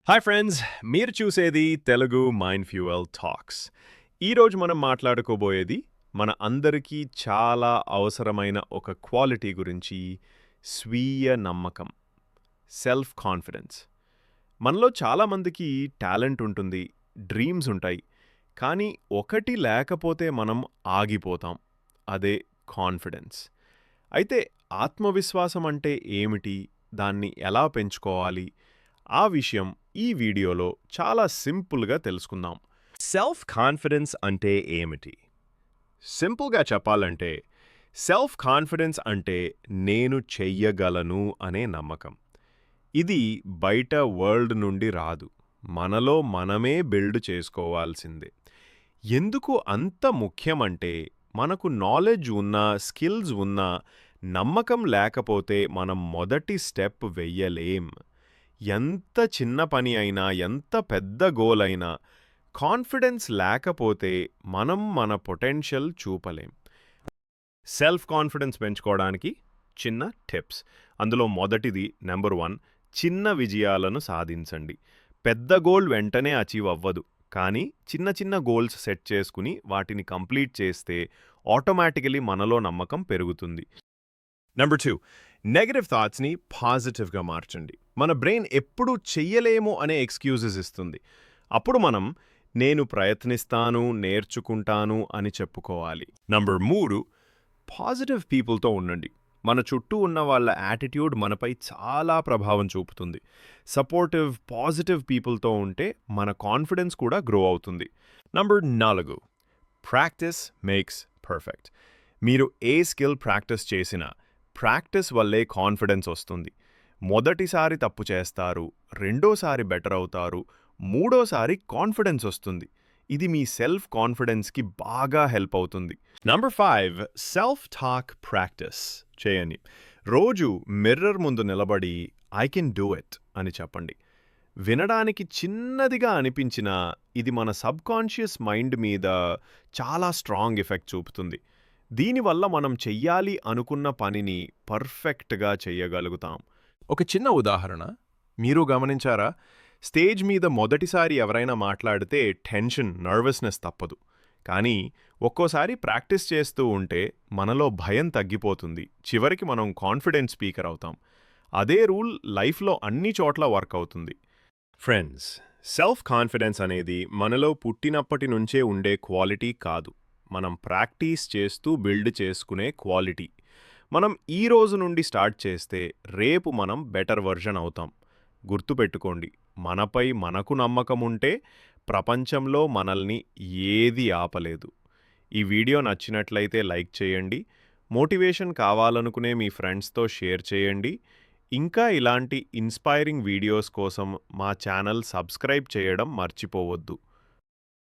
Hi friends, మీరు చూసేది Telugu mind fuel talks. ఈరోజు మనం మాట్లాడుకోబోయేది మన అందరికీ చాలా అవసరమైన ఒక క్వాలిటీ గురించి, స్వీయ నమ్మకం, సెల్ఫ్ కాన్ఫిడెన్స్. మనలో చాలామందికి టాలెంట్ ఉంటుంది, డ్రీమ్స్ ఉంటాయి, కానీ ఒకటి లేకపోతే మనం ఆగిపోతాం. అదే కాన్ఫిడెన్స్. అయితే ఆత్మవిశ్వాసం అంటే ఏమిటి, దాన్ని ఎలా పెంచుకోవాలి, ఆ విషయం ఈ వీడియోలో చాలా సింపుల్గా తెలుసుకుందాం. సెల్ఫ్ కాన్ఫిడెన్స్ అంటే ఏమిటి? సింపుల్గా చెప్పాలంటే సెల్ఫ్ కాన్ఫిడెన్స్ అంటే నేను చెయ్యగలను అనే నమ్మకం. ఇది బయట వరల్డ్ నుండి రాదు, మనలో మనమే బిల్డ్ చేసుకోవాల్సిందే. ఎందుకు అంత ముఖ్యమంటే మనకు నాలెడ్జ్ ఉన్నా, స్కిల్స్ ఉన్నా, నమ్మకం లేకపోతే మనం మొదటి స్టెప్ వెయ్యలేం. ఎంత చిన్న పని అయినా, ఎంత పెద్ద గోల్ అయినా, కాన్ఫిడెన్స్ లేకపోతే మనం మన పొటెన్షియల్ చూపలేం. సెల్ఫ్ కాన్ఫిడెన్స్ పెంచుకోవడానికి చిన్న టిప్స్. అందులో మొదటిది నెంబర్ 1, చిన్న విజయాలను సాధించండి. పెద్ద గోల్ వెంటనే అచీవ్ అవ్వదు, కానీ చిన్న చిన్న గోల్స్ సెట్ చేసుకుని వాటిని కంప్లీట్ చేస్తే ఆటోమేటికలీ మనలో నమ్మకం పెరుగుతుంది. నెంబర్ 2, నెగటివ్ థాట్స్ని పాజిటివ్గా మార్చండి. మన బ్రెయిన్ ఎప్పుడూ చెయ్యలేము అనే ఎక్స్క్యూజెస్ ఇస్తుంది. అప్పుడు మనం నేను ప్రయత్నిస్తాను, నేర్చుకుంటాను అని చెప్పుకోవాలి. నంబర్ 3, పాజిటివ్ పీపుల్తో ఉండండి. మన చుట్టూ ఉన్న వాళ్ళ యాటిట్యూడ్ మనపై చాలా ప్రభావం చూపుతుంది. సపోర్టివ్, పాజిటివ్ పీపుల్తో ఉంటే మన కాన్ఫిడెన్స్ కూడా గ్రో అవుతుంది. Number 4, practice makes perfect. మీరు ఏ స్కిల్ ప్రాక్టీస్ చేసినా ప్రాక్టీస్ వల్లే కాన్ఫిడెన్స్ వస్తుంది. మొదటిసారి తప్పు చేస్తారు, రెండోసారి బెటర్ అవుతారు, మూడోసారి కాన్ఫిడెన్స్ వస్తుంది. ఇది మీ సెల్ఫ్ కాన్ఫిడెన్స్కి బాగా హెల్ప్ అవుతుంది. నంబర్ 5, సెల్ఫ్ టాక్ ప్రాక్టీస్ చేయండి. రోజు మిర్రర్ ముందు నిలబడి ఐ కెన్ డూ ఇట్ అని చెప్పండి. వినడానికి చిన్నదిగా అనిపించినా ఇది మన సబ్కాన్షియస్ మైండ్ మీద చాలా స్ట్రాంగ్ ఎఫెక్ట్ చూపుతుంది. దీనివల్ల మనం చెయ్యాలి అనుకున్న పనిని పర్ఫెక్ట్గా చెయ్యగలుగుతాం. ఒక చిన్న ఉదాహరణ మీరు గమనించారా? స్టేజ్ మీద మొదటిసారి ఎవరైనా మాట్లాడితే టెన్షన్, నర్వస్నెస్ తప్పదు. కానీ ఒక్కోసారి ప్రాక్టీస్ చేస్తూ ఉంటే మనలో భయం తగ్గిపోతుంది. చివరికి మనం కాన్ఫిడెంట్ స్పీకర్ అవుతాం. అదే రూల్ లైఫ్లో అన్ని చోట్ల వర్క్ అవుతుంది. ఫ్రెండ్స్, సెల్ఫ్ కాన్ఫిడెన్స్ అనేది మనలో పుట్టినప్పటి నుంచే ఉండే క్వాలిటీ కాదు, మనం ప్రాక్టీస్ చేస్తూ బిల్డ్ చేసుకునే క్వాలిటీ. మనం ఈ రోజు నుండి స్టార్ట్ చేస్తే రేపు మనం బెటర్ వర్జన్ అవుతాం. గుర్తుపెట్టుకోండి, మనపై మనకు నమ్మకం ఉంటే ప్రపంచంలో మనల్ని ఏది ఆపలేదు. ఈ వీడియో నచ్చినట్లయితే లైక్ చేయండి. మోటివేషన్ కావాలనుకునే మీ ఫ్రెండ్స్తో షేర్ చేయండి. ఇంకా ఇలాంటి ఇన్స్పైరింగ్ వీడియోస్ కోసం మా ఛానల్ సబ్స్క్రైబ్ చేయడం మర్చిపోవద్దు.